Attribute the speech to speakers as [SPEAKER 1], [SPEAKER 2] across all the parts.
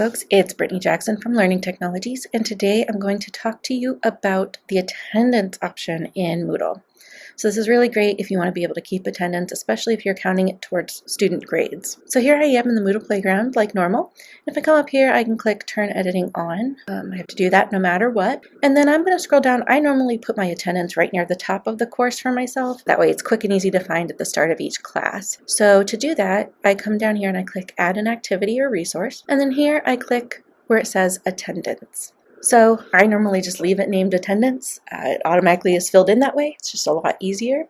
[SPEAKER 1] folks, it's Brittany Jackson from Learning Technologies, and today I'm going to talk to you about the attendance option in Moodle. So this is really great if you want to be able to keep attendance, especially if you're counting it towards student grades. So here I am in the Moodle playground like normal. If I come up here, I can click Turn Editing On. I have to do that no matter what. And then I'm going to scroll down. I normally put my attendance right near the top of the course for myself. That way it's quick and easy to find at the start of each class. So to do that, I come down here and I click Add an Activity or Resource. And then here I click where it says Attendance. So I normally just leave it named attendance. It automatically is filled in that way. It's just a lot easier.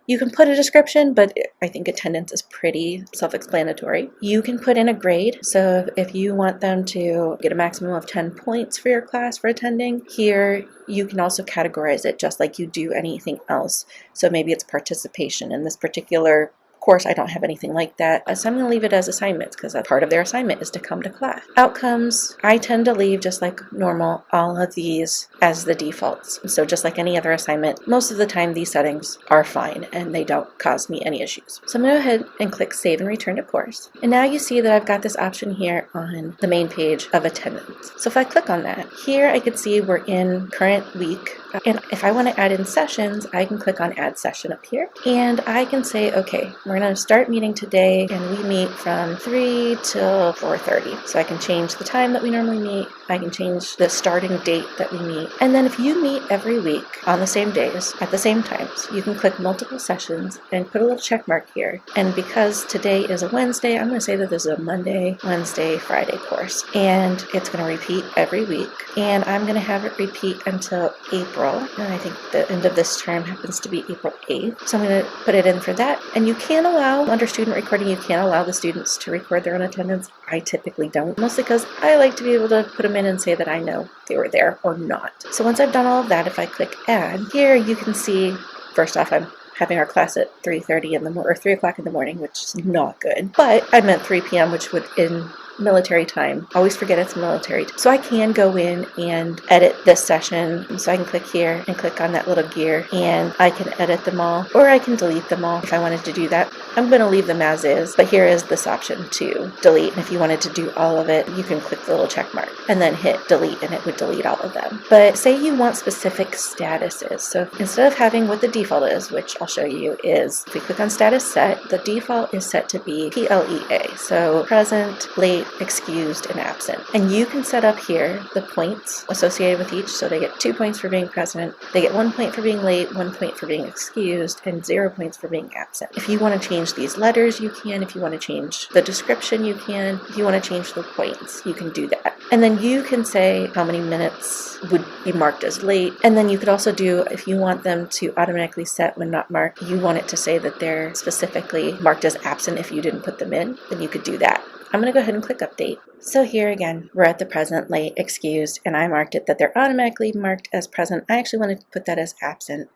[SPEAKER 1] You can put a description, but I think attendance is pretty self-explanatory. You can put in a grade. So if you want them to get a maximum of 10 points for your class for attending, here you can also categorize it just like you do anything else. So maybe it's participation in this particular course. I don't have anything like that, so I'm going to leave it as assignments because a part of their assignment is to come to class. Outcomes, I tend to leave just like normal all of these as the defaults. So just like any other assignment, most of the time these settings are fine and they don't cause me any issues. So I'm going to go ahead and click Save and Return to Course. And now you see that I've got this option here on the main page of attendance. So if I click on that, here I can see we're in current week. And if I want to add in sessions, I can click on Add Session up here. And I can say, okay, we're going to start meeting today, and we meet from 3 till 4:30. So I can change the time that we normally meet. I can change the starting date that we meet. And then if you meet every week on the same days at the same times, you can click multiple sessions and put a little check mark here. And because today is a Wednesday, I'm going to say that this is a Monday, Wednesday, Friday course. And it's going to repeat every week. And I'm going to have it repeat until April. And I think the end of this term happens to be April 8th. So I'm going to put it in for that. And you can allow, under student recording, you can allow the students to record their own attendance. I typically don't, mostly because I like to be able to put them in and say that I know they were there or not. So once I've done all of that, if I click Add, here you can see, first off, I'm having our class at 3:30 in the or 3 o'clock in the morning, which is not good. But I meant 3 p.m., which would in military time. Always forget it's military time. So I can go in and edit this session. So I can click here and click on that little gear and I can edit them all, or I can delete them all if I wanted to do that. I'm going to leave them as is, but here is this option to delete. And if you wanted to do all of it, you can click the little check mark and then hit delete and it would delete all of them. But say you want specific statuses. So instead of having what the default is, which I'll show you, is if we click on status set, the default is set to be PLEA. So present, late, excused, and absent. And you can set up here the points associated with each. So they get 2 points for being present, they get 1 point for being late, 1 point for being excused, and 0 points for being absent. If you want to change these letters, you can. If you want to change the description, you can. If you want to change the points, you can do that. And then you can say how many minutes would be marked as late. And then you could also do, if you want them to automatically set when not marked, you want it to say that they're specifically marked as absent if you didn't put them in, then you could do that. I'm going to go ahead and click Update. So here again, we're at the present, late, excused, and I marked it that they're automatically marked as present. I actually wanted to put that as absent.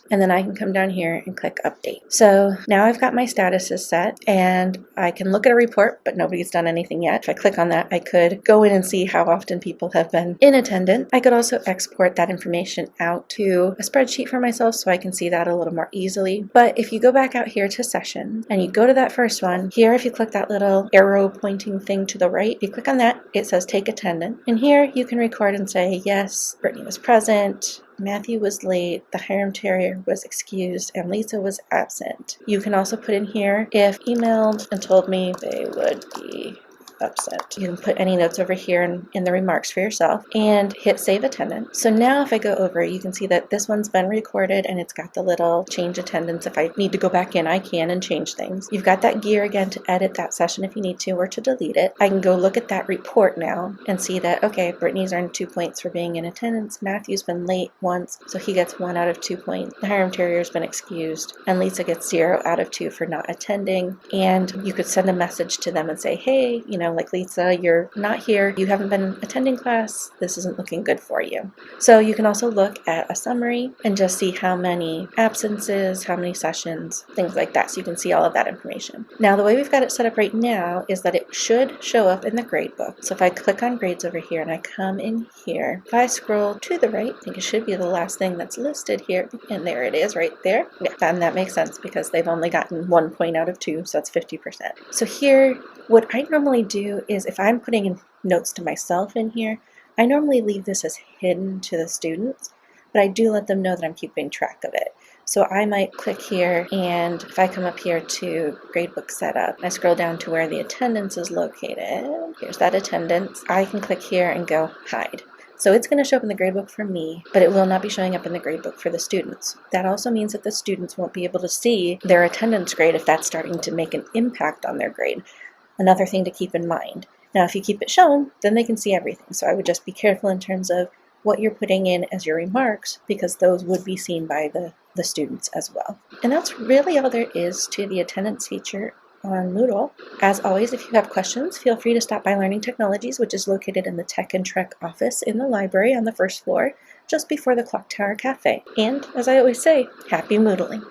[SPEAKER 1] And then I can come down here and click Update. So now I've got my statuses set and I can look at a report, but nobody's done anything yet. If I click on that, I could go in and see how often people have been in attendance. I could also export that information out to a spreadsheet for myself so I can see that a little more easily. But if you go back out here to session and you go to that first one, here if you click that little arrow pointing thing to the right, you click on that, it says take attendance. And here you can record and say, yes, Brittany was present, Matthew was late, the Hiram Terrier was excused, and Lisa was absent. You can also put in here if emailed and told me they would be absent. You can put any notes over here in the remarks for yourself and hit save attendance. So now if I go over, you can see that this one's been recorded and it's got the little change attendance. If I need to go back in, I can and change things. You've got that gear again to edit that session if you need to, or to delete it. I can go look at that report now and see that, okay, Brittany's earned 2 points for being in attendance. Matthew's been late once, so he gets 1 out of 2 points. The Hiram Terrier's been excused, and Lisa gets 0 out of 2 for not attending. And you could send a message to them and say, hey, you know, like Lisa, you're not here, you haven't been attending class, this isn't looking good for you. So you can also look at a summary and just see how many absences, how many sessions, things like that. So you can see all of that information. Now the way we've got it set up right now is that it should show up in the grade book. So if I click on grades over here and I come in here, if I scroll to the right, I think it should be the last thing that's listed here, and there it is right there. Yeah, and that makes sense because they've only gotten 1 point out of 2, so that's 50%. So here, what I normally do do is if I'm putting in notes to myself in here, I normally leave this as hidden to the students, but I do let them know that I'm keeping track of it. So I might click here, and if I come up here to gradebook setup, I scroll down to where the attendance is located. Here's that attendance. I can click here and go hide. So it's going to show up in the gradebook for me, but it will not be showing up in the gradebook for the students. That also means that the students won't be able to see their attendance grade if that's starting to make an impact on their grade. Another thing to keep in mind. Now, if you keep it shown, then they can see everything. So I would just be careful in terms of what you're putting in as your remarks, because those would be seen by the students as well. And that's really all there is to the attendance feature on Moodle. As always, if you have questions, feel free to stop by Learning Technologies, which is located in the Tech and Trek office in the library on the first floor, just before the Clock Tower Cafe. And as I always say, happy Moodling!